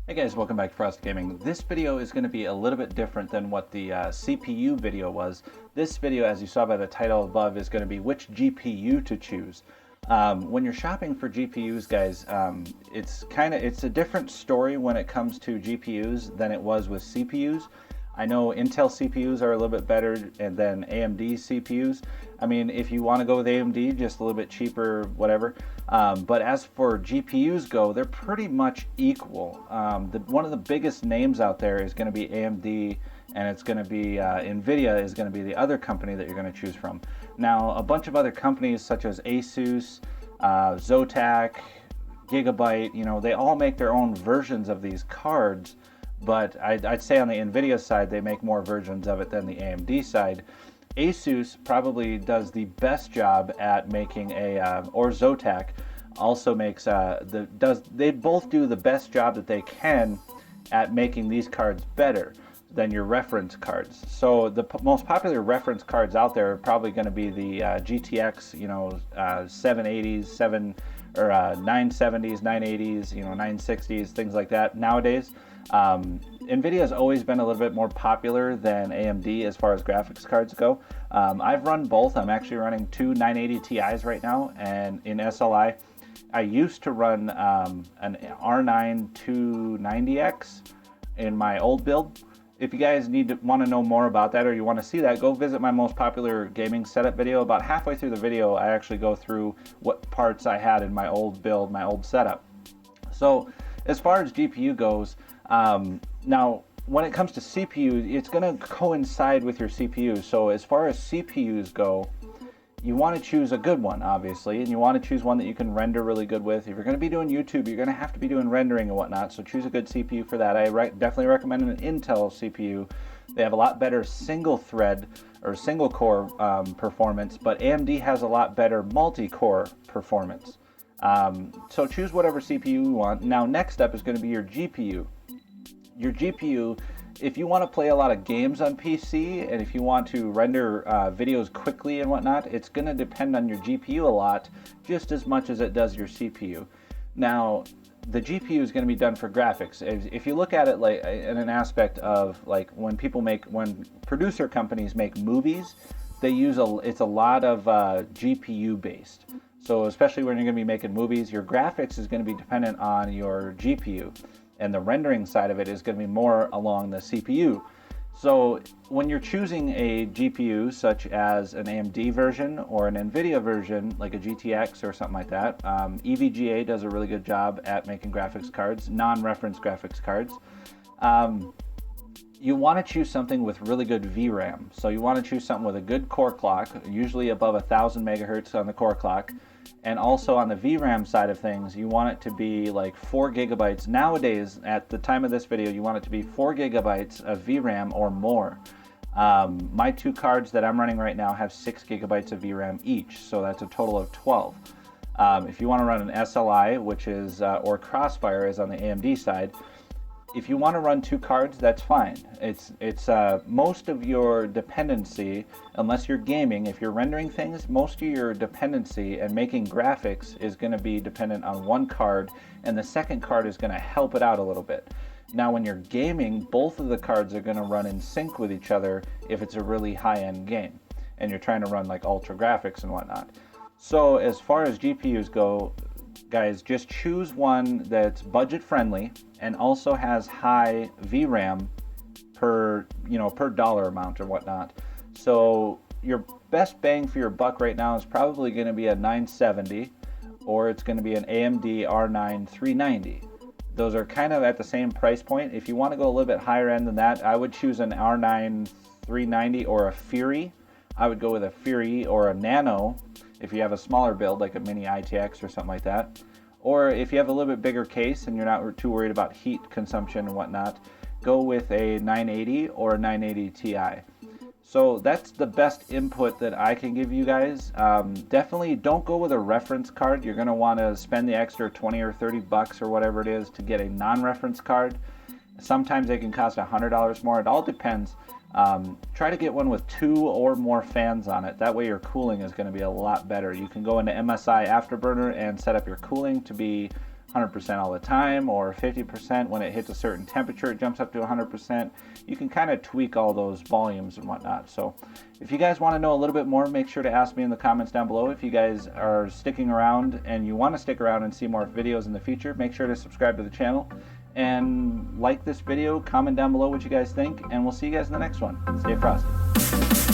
Hey guys, welcome back to Frost Gaming. This video is going to be a little bit different than what the CPU video was. This video, as you saw by the title above, is going to be which GPU to choose. When you're shopping for GPUs, guys, it's a different story when it comes to GPUs than it was with CPUs. I know Intel CPUs are a little bit better than AMD CPUs. I mean, if you want to go with AMD, just a little bit cheaper, whatever. But as for GPUs go, they're pretty much equal. One of the biggest names out there is going to be AMD, and it's going to be NVIDIA is going to be the other company that you're going to choose from. Now, a bunch of other companies such as Asus, Zotac, Gigabyte, they all make their own versions of these cards. But I'd say on the NVIDIA side, they make more versions of it than the AMD side. Asus probably does the best job at making or Zotac also makes they both do the best job that they can at making these cards better than your reference cards. So the most popular reference cards out there are probably going to be the GTX, 780s, 970s, 980s, 960s, things like that nowadays. NVIDIA has always been a little bit more popular than AMD as far as graphics cards go. I've run both. I'm actually running two 980 Ti's right now, and in SLI. I used to run an R9 290X in my old build. If you guys want to know more about that, or you want to see that, go visit my most popular gaming setup video. About halfway through the video, I actually go through what parts I had in my old build, my old setup. So as far as GPU goes, now when it comes to CPU, it's going to coincide with your CPU. So as far as CPUs go, you want to choose a good one, obviously, and you want to choose one that you can render really good with. If you're going to be doing YouTube, you're going to have to be doing rendering and whatnot, so choose a good CPU for that. I definitely recommend an Intel CPU. They have a lot better single thread or single core performance, but AMD has a lot better multi-core performance. So choose whatever CPU you want. Now next up is going to be your GPU. Your GPU, if you want to play a lot of games on PC and if you want to render videos quickly and whatnot, it's going to depend on your GPU a lot, just as much as it does your CPU. Now, the GPU is going to be done for graphics. If you look at it like in an aspect of like when producer companies make movies, they use it's a lot of GPU based. So especially when you're going to be making movies, your graphics is going to be dependent on your GPU. And the rendering side of it is going to be more along the CPU. So when you're choosing a GPU such as an AMD version or an NVIDIA version, like a GTX or something like that, EVGA does a really good job at making graphics cards, non-reference graphics cards. You want to choose something with really good VRAM. So you want to choose something with a good core clock, usually above 1,000 megahertz on the core clock. And also on the VRAM side of things, you want it to be like 4 gigabytes. Nowadays, at the time of this video, you want it to be 4 gigabytes of VRAM or more. My two cards that I'm running right now have 6 gigabytes of VRAM each, so that's a total of 12. If you want to run an SLI, which is, or Crossfire is on the AMD side, if you want to run two cards, that's fine. It's most of your dependency, unless you're gaming, if you're rendering things, most of your dependency and making graphics is going to be dependent on one card, and the second card is going to help it out a little bit. Now, when you're gaming, both of the cards are going to run in sync with each other if it's a really high-end game, and you're trying to run like ultra graphics and whatnot. So as far as GPUs go, guys, just choose one that's budget friendly and also has high VRAM per dollar amount or whatnot. So your best bang for your buck right now is probably going to be a 970, or it's going to be an AMD R9 390. Those are kind of at the same price point. If you want to go a little bit higher end than that, I would choose an R9 390 or a Fury. I would go with a Fury or a Nano if you have a smaller build like a mini ITX or something like that. Or if you have a little bit bigger case and you're not too worried about heat consumption and whatnot, go with a 980 or a 980 Ti. So that's the best input that I can give you guys. Definitely don't go with a reference card. You're going to want to spend the extra 20 or 30 bucks or whatever it is to get a non-reference card. Sometimes they can cost $100 more. It all depends. Try to get one with 2 or more fans on it. That way your cooling is going to be a lot better. You can go into MSI Afterburner and set up your cooling to be 100% all the time, or 50% when it hits a certain temperature it jumps up to 100%. You can kind of tweak all those volumes and whatnot. So if you guys want to know a little bit more, make sure to ask me in the comments down below. If you guys are sticking around and you want to stick around and see more videos in the future, make sure to subscribe to the channel and like this video, comment down below what you guys think, and we'll see you guys in the next one. Stay frosty.